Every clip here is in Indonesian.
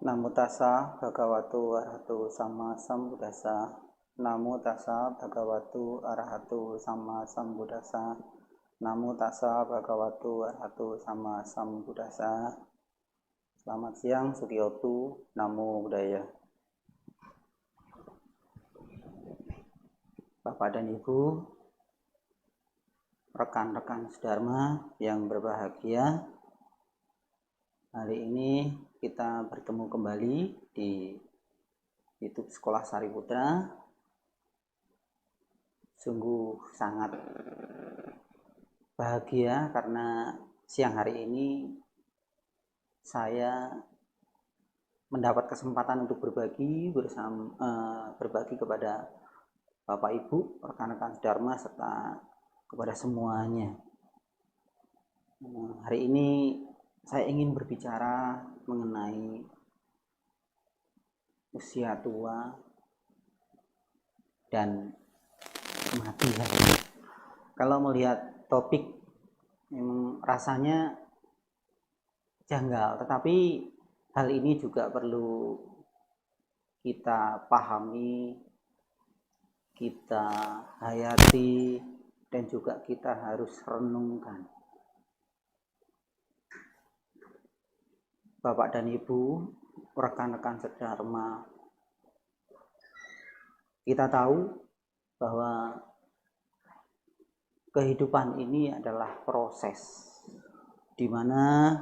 Namo tassa bhagavato arahato sama sambuddhassa. Namo tassa bhagavato arahato sama sambuddhassa. Namo tassa bhagavato arahato sama sambuddhassa. Selamat siang Sukiyotu, Namo Buddhaya. Bapak dan Ibu, rekan-rekan sedharma yang berbahagia, hari ini kita bertemu kembali di YouTube Sekolah Sariputra. Sungguh sangat bahagia karena siang hari ini saya mendapat kesempatan untuk berbagi kepada Bapak Ibu, rekan-rekan sedharma serta kepada semuanya. Hari ini saya ingin berbicara mengenai usia tua dan kematian. Kalau melihat topik memang rasanya janggal, tetapi hal ini juga perlu kita pahami, kita hayati, dan juga kita harus renungkan. Bapak dan Ibu, rekan-rekan sedharma, kita tahu bahwa kehidupan ini adalah proses di mana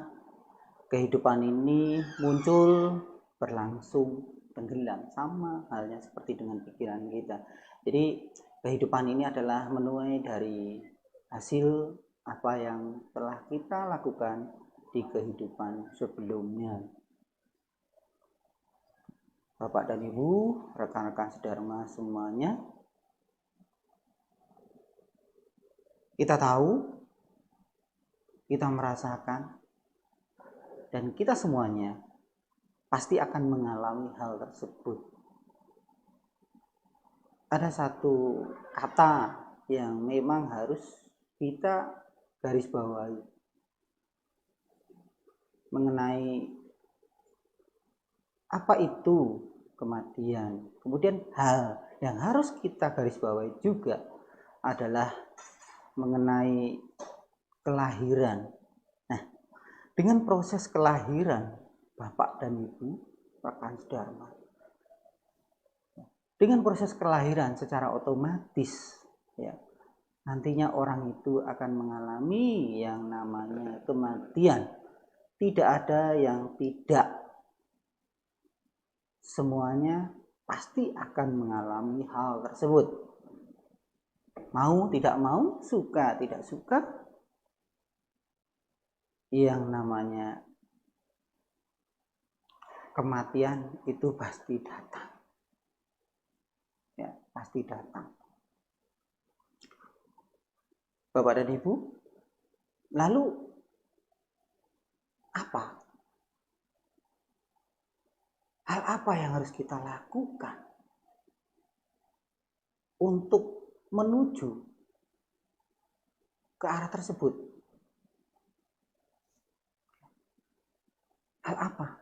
kehidupan ini muncul, berlangsung, tenggelam, sama halnya seperti dengan pikiran kita. Jadi kehidupan ini adalah menuai dari hasil apa yang telah kita lakukan di kehidupan sebelumnya. Bapak dan Ibu, rekan-rekan sedharma semuanya, kita tahu, kita merasakan, dan kita semuanya pasti akan mengalami hal tersebut. Ada satu kata yang memang harus kita garis bawahi mengenai apa itu kematian. Kemudian hal yang harus kita garis bawahi juga adalah mengenai kelahiran. Nah, dengan proses kelahiran Bapak dan Ibu, rekan sedharma, dengan proses kelahiran secara otomatis ya, nantinya orang itu akan mengalami yang namanya kematian. Tidak ada yang tidak, semuanya pasti akan mengalami hal tersebut. Mau tidak mau, suka tidak suka, yang namanya kematian itu pasti datang. Ya, pasti datang. Bapak dan Ibu, lalu apa? Hal apa yang harus kita lakukan untuk menuju ke arah tersebut? Hal apa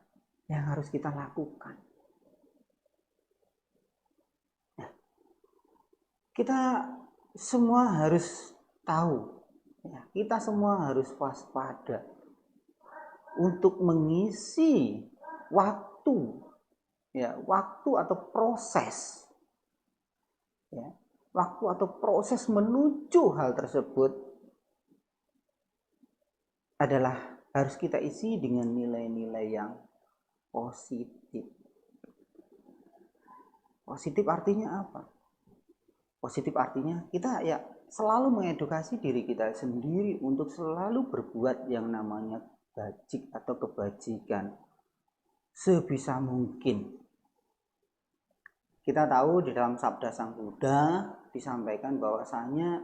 yang harus kita lakukan? Nah, kita semua harus tahu, ya, kita semua harus waspada untuk mengisi waktu, ya, waktu atau proses, ya, waktu atau proses menuju hal tersebut adalah harus kita isi dengan nilai-nilai yang positif. Positif artinya apa? Positif artinya kita ya selalu mengedukasi diri kita sendiri untuk selalu berbuat yang namanya bajik atau kebajikan sebisa mungkin. Kita tahu di dalam sabda Sang Buddha disampaikan bahwasanya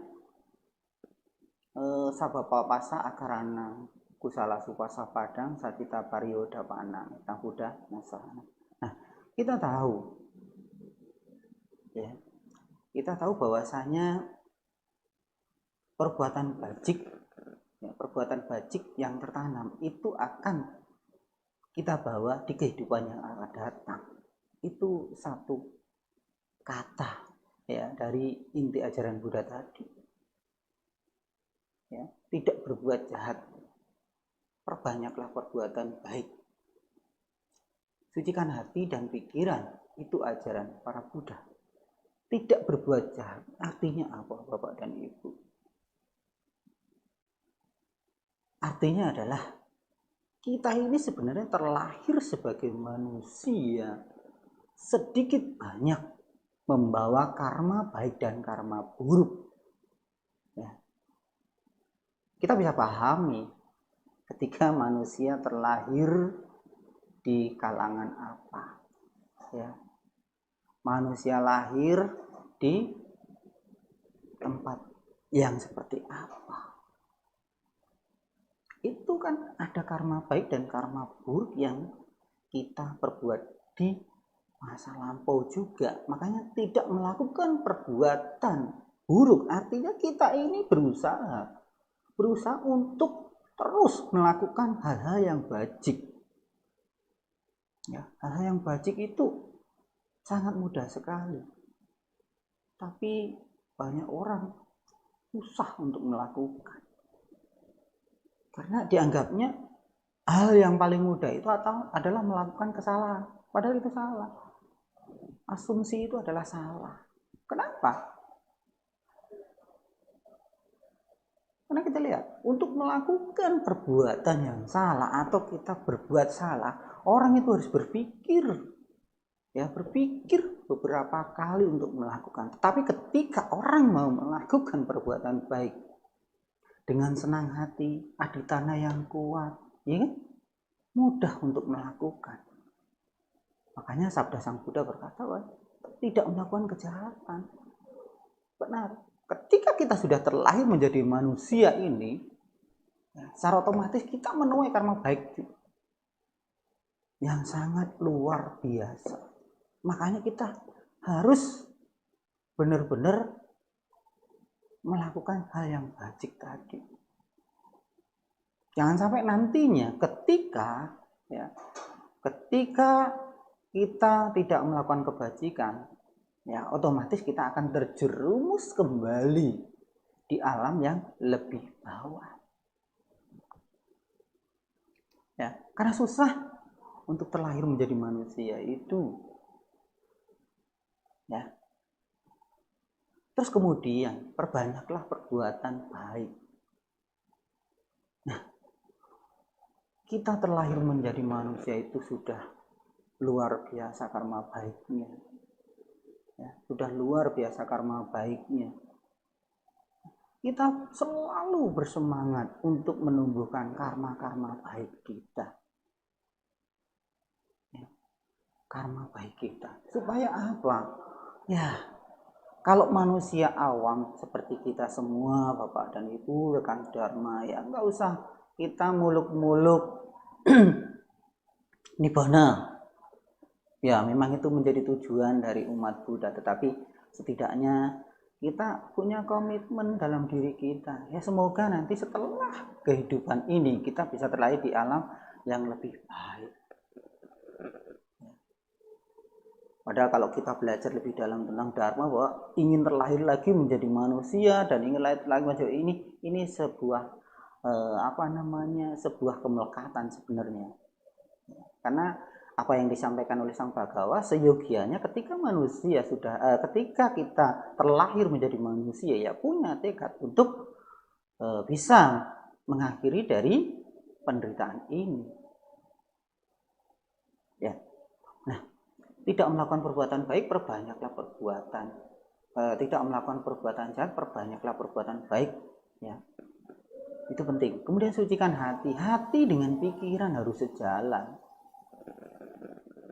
sabapa pasa akarana kusala supasa padang satita pariyoda panang Sang Buddha nasana. Nah, kita tahu ya, kita tahu bahwasanya perbuatan bajik yang tertanam itu akan kita bawa di kehidupan yang akan datang. Itu satu kata ya dari inti ajaran Buddha tadi. Ya, tidak berbuat jahat. Perbanyaklah perbuatan baik. Sucikan hati dan pikiran, itu ajaran para Buddha. Tidak berbuat jahat, artinya apa Bapak dan Ibu? Artinya adalah kita ini sebenarnya terlahir sebagai manusia sedikit banyak membawa karma baik dan karma buruk. Ya. Kita bisa pahami ketika manusia terlahir di kalangan apa. Ya. Manusia lahir di tempat yang seperti apa. Itu kan ada karma baik dan karma buruk yang kita perbuat di masa lampau juga. Makanya tidak melakukan perbuatan buruk. Artinya kita ini berusaha untuk terus melakukan hal-hal yang bajik. Ya, hal-hal yang bajik itu sangat mudah sekali. Tapi banyak orang susah untuk melakukan. Karena dianggapnya hal yang paling mudah itu adalah melakukan kesalahan. Padahal itu salah. Asumsi itu adalah salah. Kenapa? Karena kita lihat, untuk melakukan perbuatan yang salah atau kita berbuat salah, orang itu harus berpikir. Ya, berpikir beberapa kali untuk melakukan. Tetapi ketika orang mau melakukan perbuatan baik dengan senang hati, aditana yang kuat, ya kan? Mudah untuk melakukan. Makanya sabda Sang Buddha berkata, tidak melakukan kejahatan. Benar. Ketika kita sudah terlahir menjadi manusia ini, secara otomatis kita menuai karma baik yang sangat luar biasa. Makanya kita harus benar-benar melakukan hal yang bajik tadi. Jangan sampai nantinya ketika kita tidak melakukan kebajikan, ya otomatis kita akan terjerumus kembali di alam yang lebih bawah. Ya, karena susah untuk terlahir menjadi manusia itu. Ya. Terus kemudian perbanyaklah perbuatan baik. Nah, kita terlahir menjadi manusia itu sudah luar biasa karma baiknya. Ya, sudah luar biasa karma baiknya. Kita selalu bersemangat untuk menumbuhkan karma-karma baik kita. Ya, karma baik kita. Supaya apa? Ya, kalau manusia awam seperti kita semua, Bapak dan Ibu, rekan Dharma, ya nggak usah kita muluk-muluk nibbana. Ya, memang itu menjadi tujuan dari umat Buddha, tetapi setidaknya kita punya komitmen dalam diri kita. Ya, semoga nanti setelah kehidupan ini kita bisa terlahir di alam yang lebih baik. Padahal kalau kita belajar lebih dalam tentang Dharma, bahwa ingin terlahir lagi menjadi manusia dan ingin lahir lagi menjadi ini sebuah sebuah kemelekatan sebenarnya. Karena apa yang disampaikan oleh Sang Bhagawa, seyogianya ketika ketika kita terlahir menjadi manusia, ya punya tekad untuk bisa mengakhiri dari penderitaan ini. Ya, nah, tidak melakukan perbuatan baik, perbanyaklah perbuatan. Tidak melakukan perbuatan jahat, perbanyaklah perbuatan baik. Ya, itu penting. Kemudian sucikan hati. Hati dengan pikiran harus sejalan.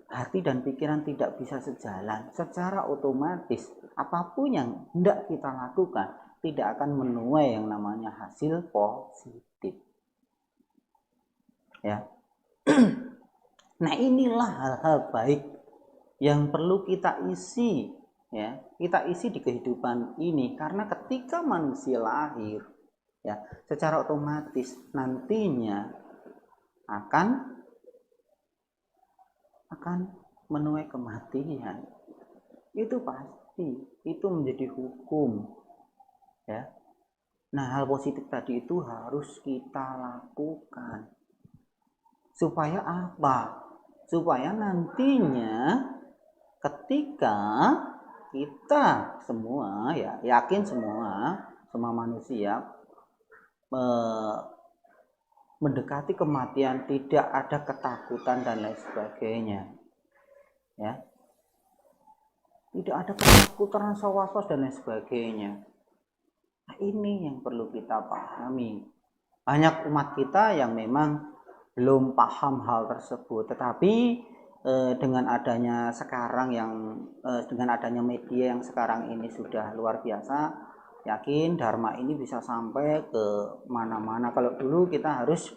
Hati dan pikiran tidak bisa sejalan, secara otomatis apapun yang hendak kita lakukan tidak akan menuai yang namanya hasil positif. Ya. Nah, inilah hal-hal baik yang perlu kita isi, ya. Kita isi di kehidupan ini, karena ketika manusia lahir, ya, secara otomatis nantinya akan akan menuai kematian. Itu pasti, itu menjadi hukum, ya. Nah, hal positif tadi itu harus kita lakukan. Supaya apa? Supaya nantinya ketika kita semua, ya yakin semua manusia mendekati kematian tidak ada ketakutan dan lain sebagainya, ya, tidak ada ketakutan, rasa was-was dan lain sebagainya. Nah, ini yang perlu kita pahami. Banyak umat kita yang memang belum paham hal tersebut, tetapi dengan adanya sekarang dengan adanya media yang sekarang ini sudah luar biasa, yakin dharma ini bisa sampai ke mana-mana. Kalau dulu kita harus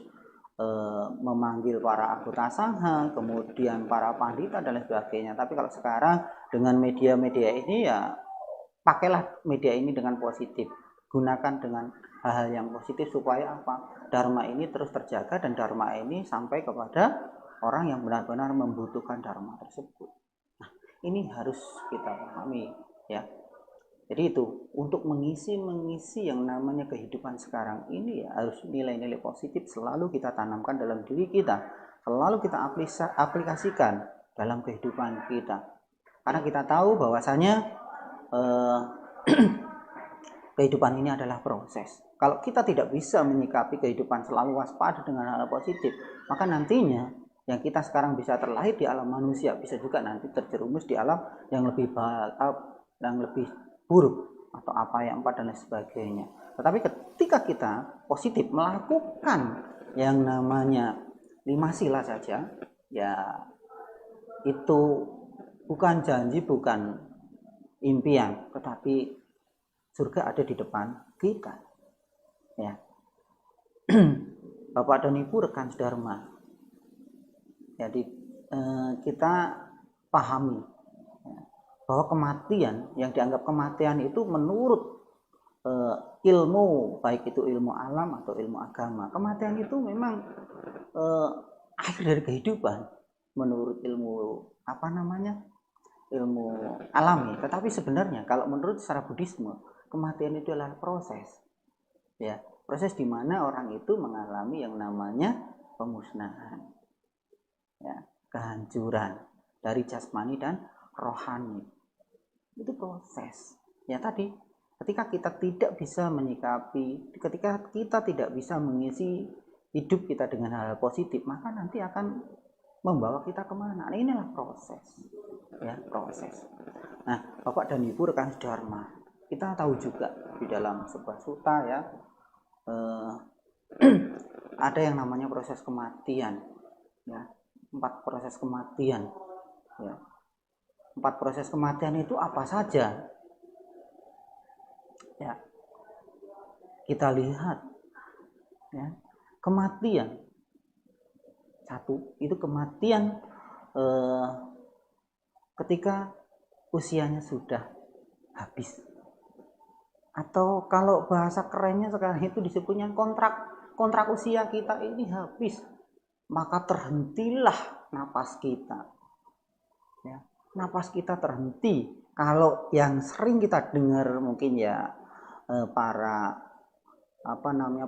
memanggil para anggota sangha, kemudian para pandita dan lain sebagainya, tapi kalau sekarang dengan media-media ini, ya pakailah media ini dengan positif, gunakan dengan hal-hal yang positif supaya apa? Dharma ini terus terjaga dan dharma ini sampai kepada orang yang benar-benar membutuhkan dharma tersebut. Nah, ini harus kita pahami, ya. Jadi itu untuk mengisi yang namanya kehidupan sekarang ini, ya harus nilai-nilai positif selalu kita tanamkan dalam diri kita, selalu kita aplikasikan dalam kehidupan kita. Karena kita tahu bahwasanya kehidupan ini adalah proses. Kalau kita tidak bisa menyikapi kehidupan selalu waspada dengan hal positif, maka nantinya yang kita sekarang bisa terlahir di alam manusia bisa juga nanti terjerumus di alam yang lebih buruk atau apa yang empat dan lain sebagainya. Tetapi ketika kita positif melakukan yang namanya 5 sila saja, ya itu bukan janji, bukan impian, tetapi surga ada di depan kita, ya. Bapak dan Ibu rekan sedharma, jadi kita pahami, ya, bahwa kematian yang dianggap kematian itu menurut ilmu, baik itu ilmu alam atau ilmu agama, kematian itu memang akhir dari kehidupan menurut ilmu ilmu alami. Tetapi sebenarnya kalau menurut secara Buddhisme, kematian itu adalah proses, ya, proses di mana orang itu mengalami yang namanya pemusnahan, ya, kehancuran dari jasmani dan rohani. Itu proses, ya. Tadi ketika kita tidak bisa menyikapi, ketika kita tidak bisa mengisi hidup kita dengan hal positif, maka nanti akan membawa kita kemana? Nah, inilah proses, ya, proses. Nah, Bapak dan Ibu rekan sedharma, kita tahu juga di dalam sebuah sutta, ya, ada yang namanya proses kematian, ya, 4 proses kematian, ya. 4 proses kematian itu apa saja, ya, kita lihat, ya. Kematian satu itu kematian ketika usianya sudah habis, atau kalau bahasa kerennya sekarang itu disebutnya kontrak usia kita ini habis, maka terhentilah napas kita, ya, napas kita terhenti. Kalau yang sering kita dengar mungkin, ya, para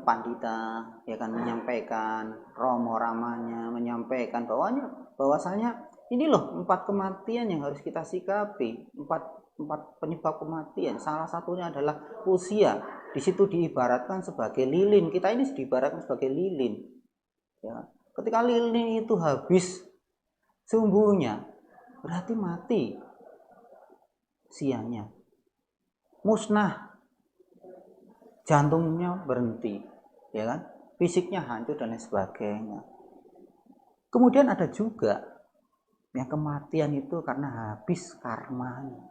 pandita, ya kan, menyampaikan romo ramanya, menyampaikan bahwasanya ini loh 4 kematian yang harus kita sikapi, 4 penyebab kematian. Salah satunya adalah usia. Di situ diibaratkan sebagai lilin. Kita ini diibaratkan sebagai lilin, ya. Ketika lilin itu habis sumbunya, berarti mati siangnya, musnah, jantungnya berhenti, ya kan, fisiknya hancur dan lain sebagainya. Kemudian ada juga yang kematian itu karena habis karmanya,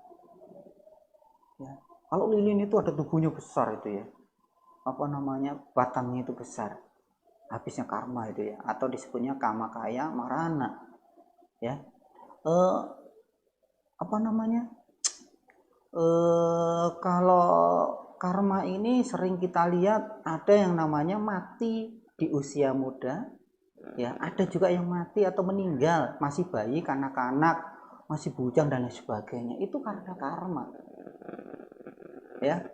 ya. Kalau lilin itu ada tubuhnya besar itu, ya, batangnya itu besar, habisnya karma itu, ya, atau disebutnya kama kaya marana, ya. Kalau karma ini sering kita lihat ada yang namanya mati di usia muda, Ya, ada juga yang mati atau meninggal, masih bayi, kanak-kanak, masih bujang dan lain sebagainya. Itu karena karma. Ya,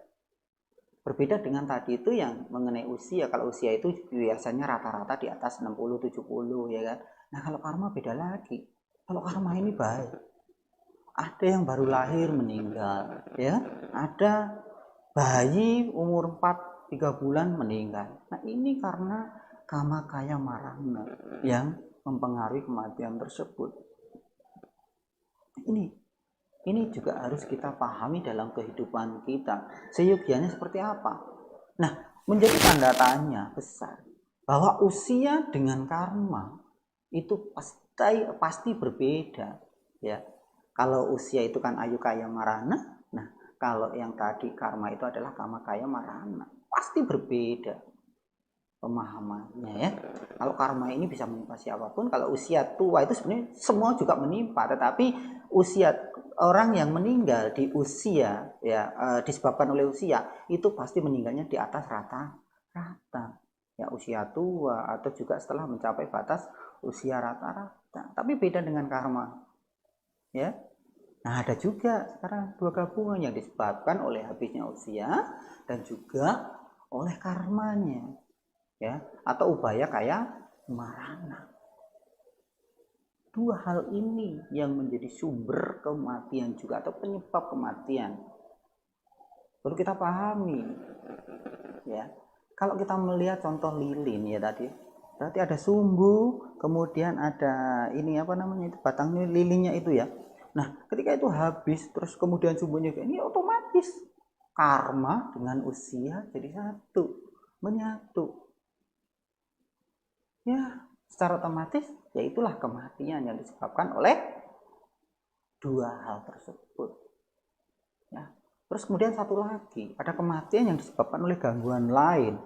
berbeda dengan tadi itu yang mengenai usia. Kalau usia itu biasanya rata-rata di atas 60 70 ya kan. Nah, kalau karma beda lagi. Kalau karma ini baik. Ada yang baru lahir meninggal, ya. Ada bayi umur 4 3 bulan meninggal. Nah, ini karena kama kaya marana yang mempengaruhi kematian tersebut. Ini juga harus kita pahami dalam kehidupan kita. Seyogianya seperti apa? Nah, menjadi tanda tanya besar bahwa usia dengan karma itu pasti berbeda, ya. Kalau usia itu kan ayu kaya marana, nah kalau yang tadi karma itu adalah kama kaya marana, pasti berbeda pemahamannya, ya. Kalau karma ini bisa menimpa siapapun, kalau usia tua itu sebenarnya semua juga menimpa, tetapi usia orang yang meninggal di usia ya disebabkan oleh usia itu pasti meninggalnya di atas rata-rata, ya, usia tua atau juga setelah mencapai batas usia rata-rata. Tapi beda dengan karma, ya. Nah, ada juga sekarang dua gabungan yang disebabkan oleh habisnya usia dan juga oleh karmanya, ya, atau ubaya kaya marana. Dua hal ini yang menjadi sumber kematian juga atau penyebab kematian perlu kita pahami, ya. Kalau kita melihat contoh lilin ya tadi, berarti ada sumbu, kemudian ada ini apa namanya itu batang lilinnya itu, ya. Nah, ketika itu habis terus kemudian sumbunya ini otomatis karma dengan usia jadi satu, menyatu. Ya, secara otomatis ya itulah kematian yang disebabkan oleh dua hal tersebut. Ya. Terus kemudian satu lagi, ada kematian yang disebabkan oleh gangguan lain.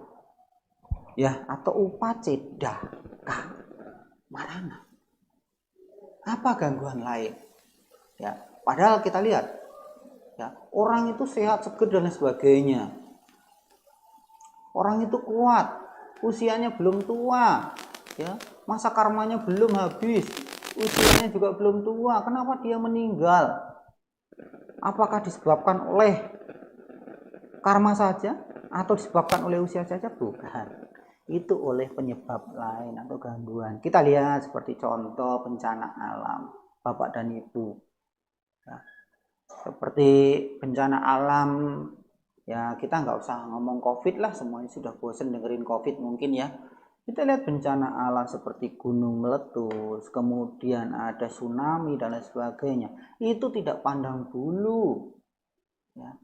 Ya, atau upacedaka marana. Apa gangguan lain? Ya, padahal kita lihat ya, orang itu sehat, seger dan lain sebagainya. Orang itu kuat, usianya belum tua, ya, masa karmanya belum habis, usianya juga belum tua. Kenapa dia meninggal? Apakah disebabkan oleh karma saja atau disebabkan oleh usia saja? Bukan. Itu oleh penyebab lain atau gangguan. Kita lihat seperti contoh bencana alam, Bapak dan Ibu. Ya, seperti bencana alam, ya kita nggak usah ngomong COVID lah, semuanya sudah bosen dengerin COVID mungkin, ya. Kita lihat bencana alam seperti gunung meletus, kemudian ada tsunami dan lain sebagainya. Itu tidak pandang bulu, ya.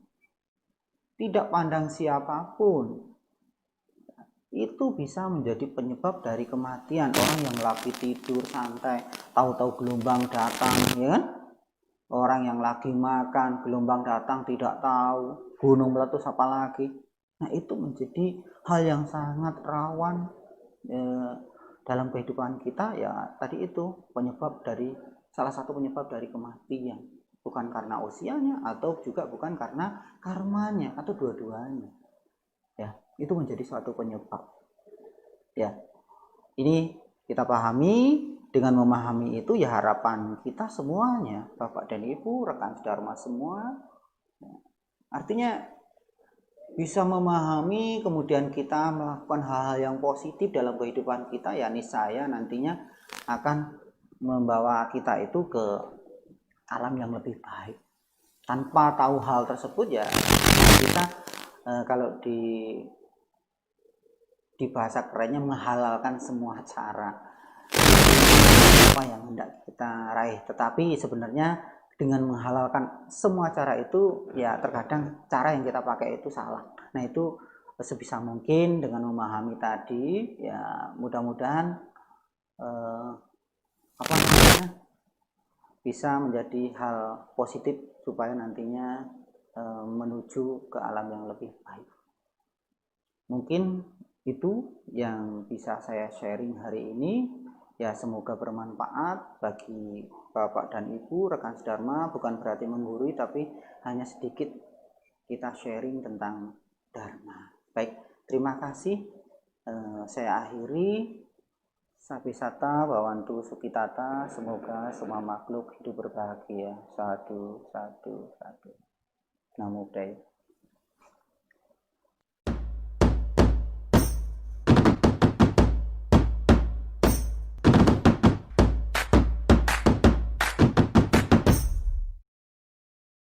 Tidak pandang siapapun. Itu bisa menjadi penyebab dari kematian. Orang yang lagi tidur santai, tahu-tahu gelombang datang, ya kan? Orang yang lagi makan, gelombang datang tidak tahu, gunung meletus apalagi. Nah, itu menjadi hal yang sangat rawan dalam kehidupan kita, ya. Tadi itu penyebab dari salah satu penyebab dari kematian, bukan karena usianya atau juga bukan karena karmanya atau dua-duanya, ya. Itu menjadi suatu penyebab, ya. Ini kita pahami. Dengan memahami itu, ya harapan kita semuanya, Bapak dan Ibu, rekan sedharma semua, artinya bisa memahami, kemudian kita melakukan hal-hal yang positif dalam kehidupan kita, ya niscaya nantinya akan membawa kita itu ke alam yang lebih baik. Tanpa tahu hal tersebut, ya kita kalau di bahasa kerennya menghalalkan semua cara apa yang hendak kita raih. Tetapi sebenarnya dengan menghalalkan semua cara itu, ya terkadang cara yang kita pakai itu salah. Nah, itu sebisa mungkin dengan memahami tadi, ya mudah-mudahan apa namanya bisa menjadi hal positif supaya nantinya menuju ke alam yang lebih baik. Mungkin itu yang bisa saya sharing hari ini. Ya, semoga bermanfaat bagi Bapak dan Ibu, rekan sedharma. Bukan berarti menggurui, tapi hanya sedikit kita sharing tentang dharma. Baik, terima kasih. Saya akhiri. Sapisata Bawantu Sukitata, semoga semua makhluk hidup berbahagia. Sadu, sadu, sadu. Namo Buddhaya.